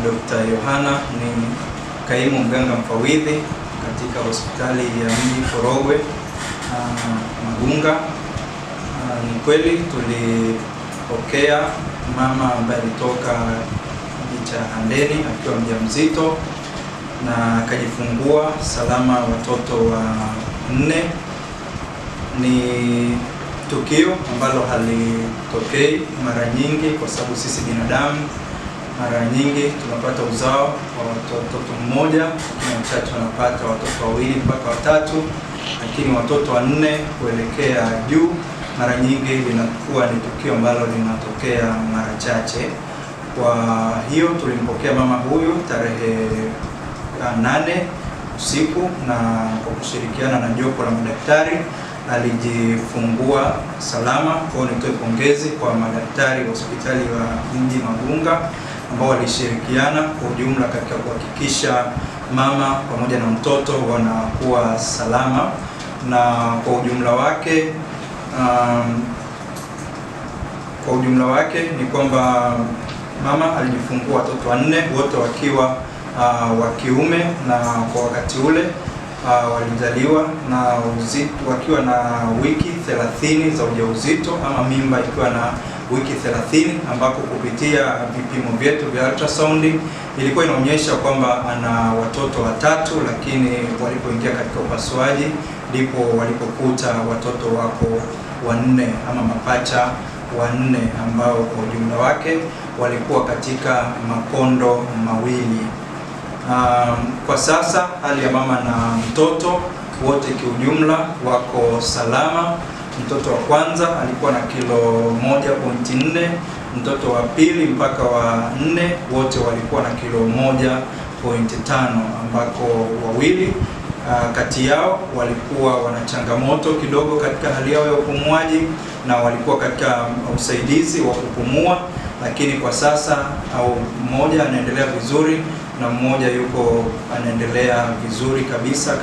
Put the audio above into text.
Dr. Yohana ni kaimu mganga mfawidhi katika hospitali ya mji Korogwe Magunga. Ni kweli tulipokea mama ambaye alitoka mji cha Handeni akiwa mjamzito na akajifungua salama watoto wa 4. Ni tukio ambalo halitokei mara nyingi, kwa sababu sisi binadamu mara nyingi tunapata uzao wa watoto mmoja, na wachache wanapata watoto 2 mpaka 3, lakini watoto 4 kuelekea juu mara nyingi linakuwa ni tukio ambalo linatokea mara chache. Kwa hiyo tulimpokea mama huyu tarehe 8 usiku, na kwa kushirikiana na jopo la madaktari alijifungua salama. Kwa hiyo nitoe pongezi kwa madaktari wa hospitali wa mji Magunga ambao walishirikiana kwa ujumla katika kuhakikisha mama pamoja na mtoto wanakuwa salama. Na kwa ujumla wake ni kwamba mama alijifungua watoto 4 wote wakiwa wa kiume, na kwa wakati ule walizaliwa na wakiwa na wiki 30 za ujauzito, ama mimba ikiwa na wiki 30, ambapo kupitia vipimo vyetu vya ultrasound ilikuwa inaonyesha kwamba ana watoto 3, lakini walipoingia katika upasuaji ndipo walipokuta watoto wako 4 ama mapacha 4, ambao kwa ujumla wake walikuwa katika makondo mawili. Kwa sasa hali ya mama na mtoto wote kiujumla wako salama. Mtoto wa kwanza alikuwa na kilo 1.4, mtoto wa pili mpaka wa 4 wote walikuwa na kilo 1.5, ambako 2 kati yao walikuwa wana changamoto kidogo katika hali yao ya upumuaji na walikuwa katika usaidizi wa kupumua, lakini kwa sasa mmoja anaendelea vizuri na mmoja anaendelea vizuri kabisa.